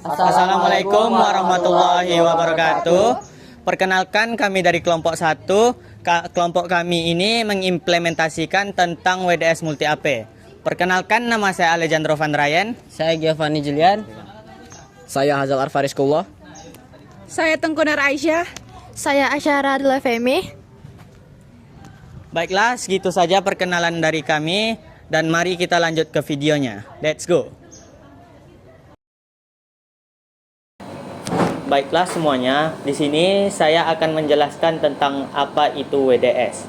Assalamualaikum warahmatullahi wabarakatuh. Perkenalkan, kami dari kelompok 1. Kelompok kami ini mengimplementasikan tentang WDS Multi AP. Perkenalkan, nama saya Alejandro Van Ryan. Saya Giovanni Julian. Saya Hazal Arfariskullah. Saya Tengku Nur Aisyah. Saya Asyara Adila Femi. Baiklah, segitu saja perkenalan dari kami dan mari kita lanjut ke videonya. Let's go. Baiklah semuanya, di sini saya akan menjelaskan tentang apa itu WDS.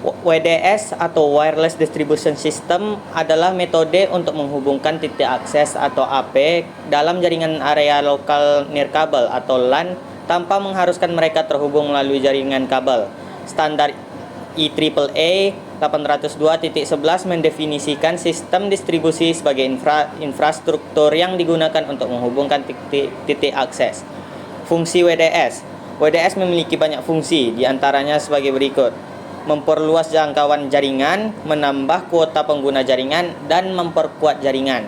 WDS atau Wireless Distribution System adalah metode untuk menghubungkan titik akses atau AP dalam jaringan area lokal nirkabel atau LAN tanpa mengharuskan mereka terhubung melalui jaringan kabel. Standar IEEE 802.11 mendefinisikan sistem distribusi sebagai infrastruktur yang digunakan untuk menghubungkan titik akses. Fungsi WDS. WDS memiliki banyak fungsi, diantaranya sebagai berikut: memperluas jangkauan jaringan, menambah kuota pengguna jaringan, dan memperkuat jaringan.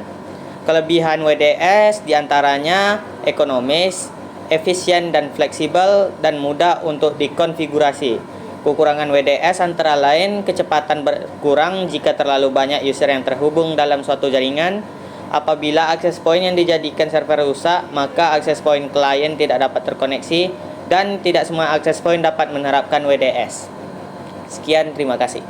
Kelebihan WDS diantaranya ekonomis, efisien dan fleksibel, dan mudah untuk dikonfigurasi. Kekurangan WDS antara lain kecepatan berkurang jika terlalu banyak user yang terhubung dalam suatu jaringan. Apabila akses point yang dijadikan server rusak, maka akses point klien tidak dapat terkoneksi dan tidak semua akses point dapat menerapkan WDS. Sekian, terima kasih.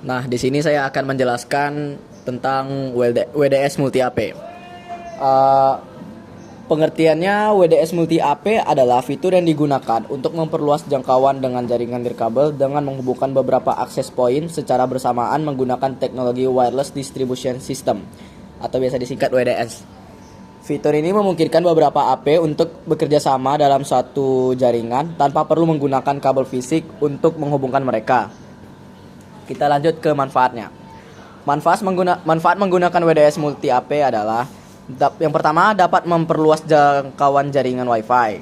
Nah, di sini saya akan menjelaskan tentang WDS Multi AP. Pengertiannya, WDS Multi AP adalah fitur yang digunakan untuk memperluas jangkauan dengan jaringan nirkabel dengan menghubungkan beberapa akses point secara bersamaan menggunakan teknologi Wireless Distribution System atau biasa disingkat WDS. Fitur ini memungkinkan beberapa AP untuk bekerja sama dalam suatu jaringan tanpa perlu menggunakan kabel fisik untuk menghubungkan mereka. Kita lanjut ke manfaatnya. Manfaat menggunakan WDS Multi AP adalah: yang pertama, dapat memperluas jangkauan jaringan Wi-Fi.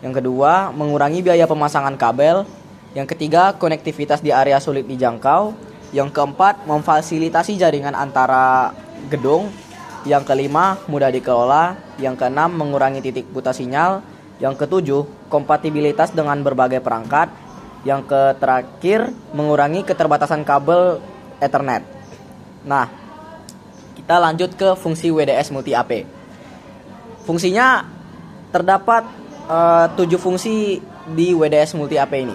Yang kedua, mengurangi biaya pemasangan kabel. Yang ketiga, konektivitas di area sulit dijangkau. Yang keempat, memfasilitasi jaringan antara gedung. Yang kelima, mudah dikelola. Yang keenam, mengurangi titik putus sinyal. Yang ketujuh, kompatibilitas dengan berbagai perangkat. Yang terakhir, mengurangi keterbatasan kabel Ethernet. Nah, kita lanjut ke fungsi WDS Multi AP. Fungsinya terdapat 7 fungsi di WDS Multi AP ini.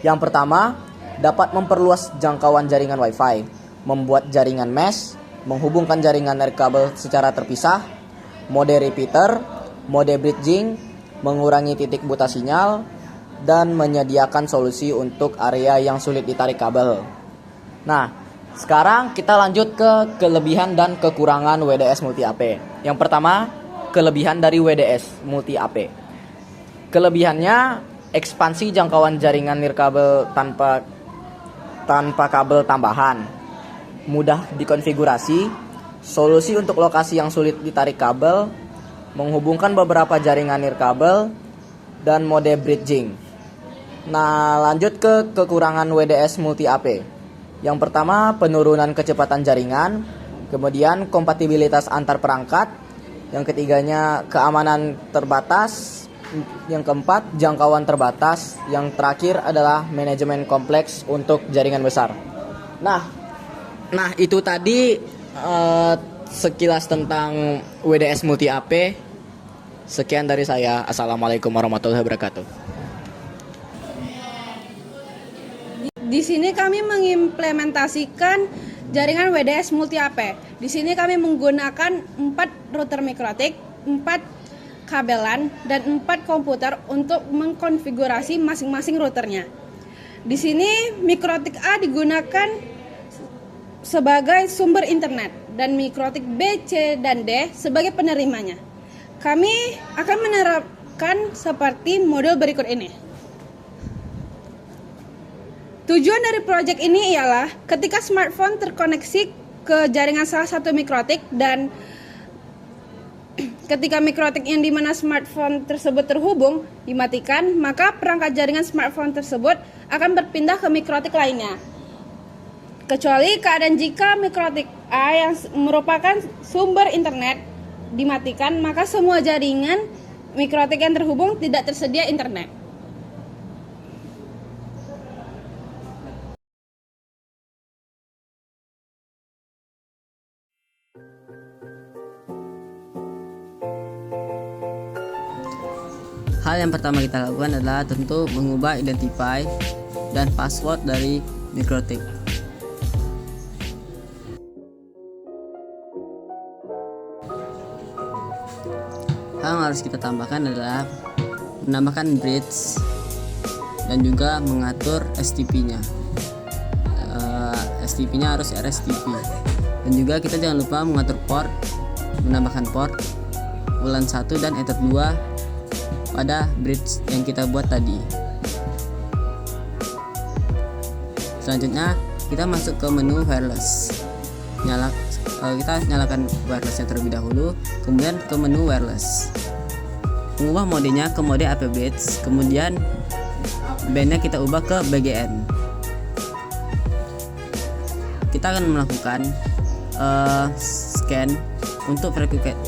Yang pertama, dapat memperluas jangkauan jaringan Wi-Fi, membuat jaringan mesh, menghubungkan jaringan nirkabel secara terpisah, mode repeater, mode bridging, mengurangi titik buta sinyal, dan menyediakan solusi untuk area yang sulit ditarik kabel. Nah, sekarang kita lanjut ke kelebihan dan kekurangan WDS Multi AP. Yang pertama, kelebihan dari WDS Multi AP. Kelebihannya, ekspansi jangkauan jaringan nirkabel tanpa kabel tambahan, mudah dikonfigurasi, solusi untuk lokasi yang sulit ditarik kabel, menghubungkan beberapa jaringan nirkabel, dan mode bridging. Nah, lanjut ke kekurangan WDS Multi AP. Yang pertama, penurunan kecepatan jaringan. Kemudian, kompatibilitas antar perangkat. Yang ketiganya, keamanan terbatas. Yang keempat, jangkauan terbatas. Yang terakhir adalah manajemen kompleks untuk jaringan besar. Nah itu tadi sekilas tentang WDS Multi AP. Sekian dari saya. Assalamualaikum warahmatullahi wabarakatuh. Di sini kami mengimplementasikan jaringan WDS Multi AP. Di sini kami menggunakan 4 router mikrotik, 4 kabelan, dan 4 komputer untuk mengkonfigurasi masing-masing routernya. Di sini mikrotik A digunakan sebagai sumber internet dan mikrotik B, C, dan D sebagai penerimanya. Kami akan menerapkan seperti model berikut ini. Tujuan dari proyek ini ialah ketika smartphone terkoneksi ke jaringan salah satu mikrotik dan ketika mikrotik yang dimana smartphone tersebut terhubung dimatikan, maka perangkat jaringan smartphone tersebut akan berpindah ke mikrotik lainnya. kecuali keadaan jika mikrotik A yang merupakan sumber internet dimatikan, maka semua jaringan mikrotik yang terhubung tidak tersedia internet. Hal yang pertama kita lakukan adalah tentu mengubah identify dan password dari mikrotik. Hal yang harus kita tambahkan adalah menambahkan bridge dan juga mengatur STP-nya. STP-nya harus RSTP. Dan juga kita jangan lupa mengatur port, menambahkan port WLAN 1 dan Ether 2 pada bridge yang kita buat tadi. Selanjutnya kita masuk ke menu wireless. Kita nyalakan wirelessnya terlebih dahulu, kemudian ke menu wireless. Mengubah modenya ke mode AP bridge, kemudian bandnya kita ubah ke BGN. Kita akan melakukan scan untuk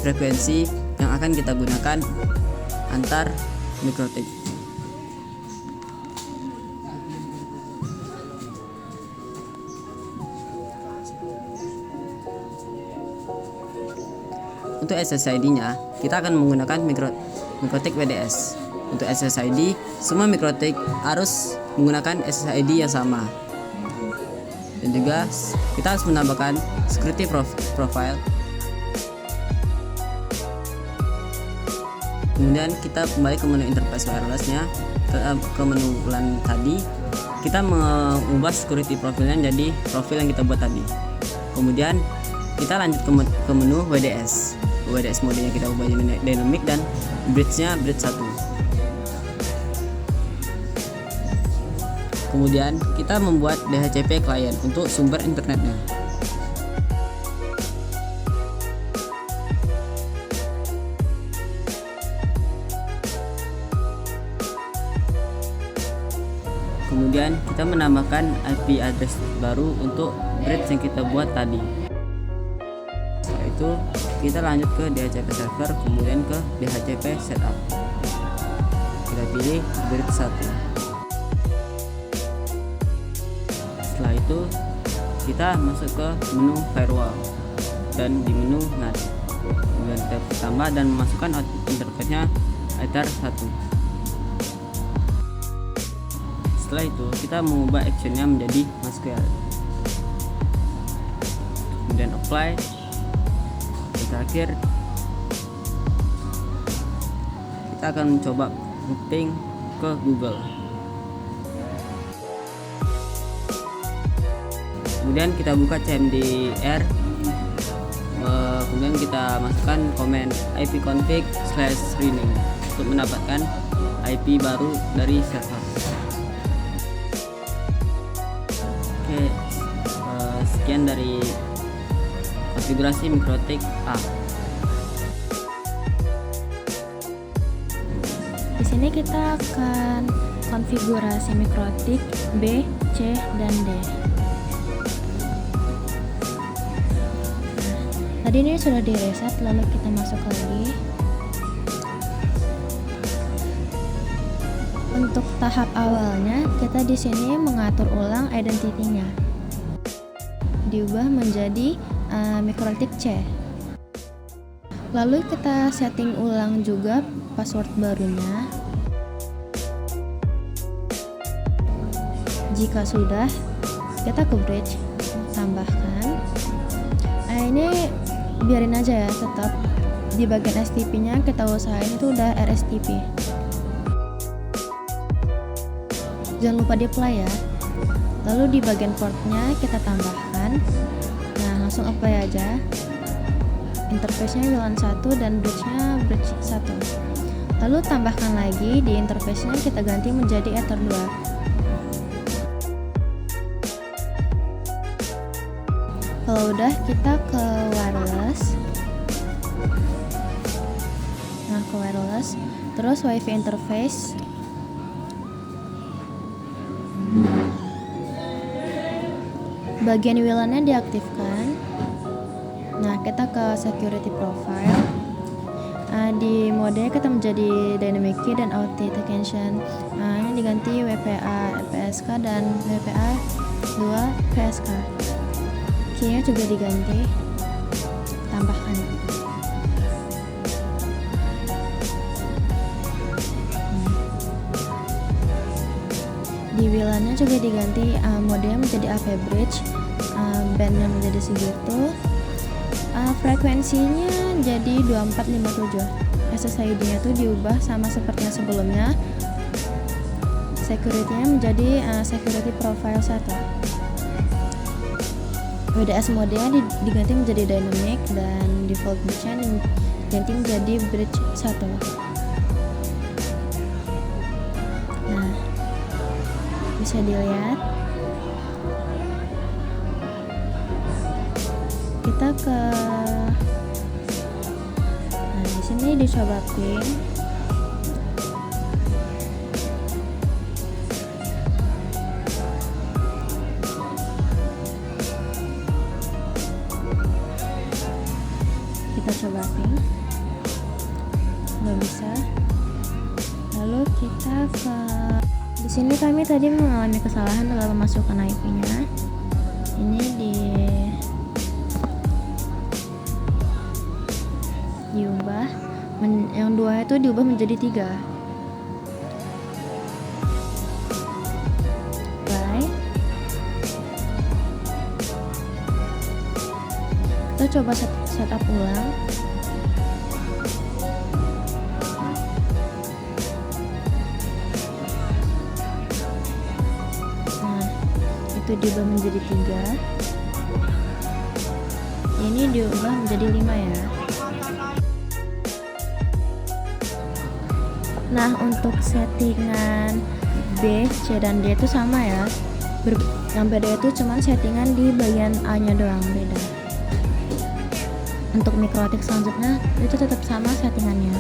frekuensi yang akan kita gunakan antar mikrotik. Untuk SSID-nya, kita akan menggunakan mikrotik WDS. Untuk SSID, semua mikrotik harus menggunakan SSID yang sama. Dan juga kita harus menambahkan security profile. Kemudian kita kembali ke menu interface wirelessnya, ke menu WLAN tadi. Kita mengubah security profilnya jadi profil yang kita buat tadi. Kemudian kita lanjut ke menu WDS. WDS modenya kita ubah jadi dynamic dan bridge-nya bridge 1. Kemudian kita membuat DHCP client untuk sumber internetnya. Kemudian kita menambahkan IP address baru untuk bridge yang kita buat tadi. Setelah itu kita lanjut ke DHCP server, kemudian ke DHCP setup. Kita pilih bridge 1. Setelah itu kita masuk ke menu firewall dan di menu NAT. Kemudian kita tambah dan memasukkan interface-nya Ether 1. Setelah itu kita mengubah actionnya menjadi MySQL. Kemudian apply. Dan terakhir kita akan mencoba ping ke Google. Kemudian kita buka cmdr. Kemudian kita masukkan komen ipconfig/rename untuk mendapatkan IP baru dari server. Oke, sekian dari konfigurasi mikrotik A. Di sini kita akan konfigurasi mikrotik B, C, dan D. Tadi ini sudah di reset, lalu kita masuk lagi. Untuk tahap awalnya, kita di sini mengatur ulang identity-nya. Diubah menjadi mikrotik C. Lalu kita setting ulang juga password barunya. Jika sudah, kita ke bridge, tambahkan. Nah, ini biarin aja ya, tetap di bagian STP-nya kita usahain itu udah RSTP. Jangan lupa di apply ya. Lalu di bagian portnya kita tambahkan. Nah, langsung apply aja. Interface-nya WLAN 1 dan bridge-nya bridge 1. Lalu tambahkan lagi di interface-nya, kita ganti menjadi Ether 2. Kalau udah, kita ke wireless. Nah, ke wireless, terus WiFi interface. bagian WLAN-nya diaktifkan. Nah, kita ke security profile. Di mode kita menjadi dynamic key dan authentication. Ini diganti WPA PSK dan WPA 2 PSK. Key-nya juga diganti. Tambahkan. Di WLAN-nya juga diganti modenya menjadi AP bridge, bandnya menjadi segitu. Frekuensinya jadi 2457. SSID-nya tuh diubah sama seperti yang sebelumnya. Security-nya menjadi security profile 1. WDS modenya diganti menjadi dynamic dan default bridge-nya diganti menjadi bridge 1. Nah, bisa dilihat kita ke di sini dicoba ping. Kita coba ping, nggak bisa. Lalu kita ke di sini kami tadi mengalami kesalahan dalam memasukkan IP-nya. Ini diubah, yang 2 itu diubah menjadi 3. Baik. Kita coba setup ulang. Nah, itu diubah menjadi 3. Ini diubah menjadi 5 ya. Nah, untuk settingan B, C, dan D itu sama ya. Yang beda itu cuma settingan di bagian A-nya doang beda. Untuk mikrotik selanjutnya itu tetap sama settingannya.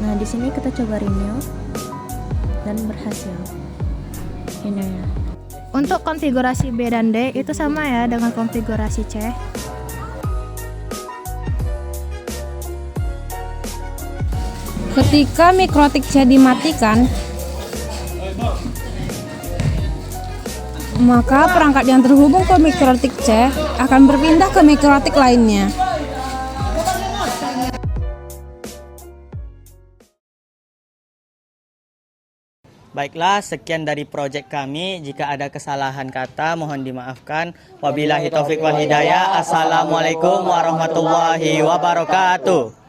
Nah, di sini kita coba renew dan berhasil. Ini ya. Untuk konfigurasi B dan D itu sama ya dengan konfigurasi C. Ketika mikrotik C dimatikan, maka perangkat yang terhubung ke mikrotik C akan berpindah ke mikrotik lainnya. Baiklah, sekian dari proyek kami. Jika ada kesalahan kata, mohon dimaafkan. Wabillahi taufik wal hidayah. Assalamualaikum warahmatullahi wabarakatuh.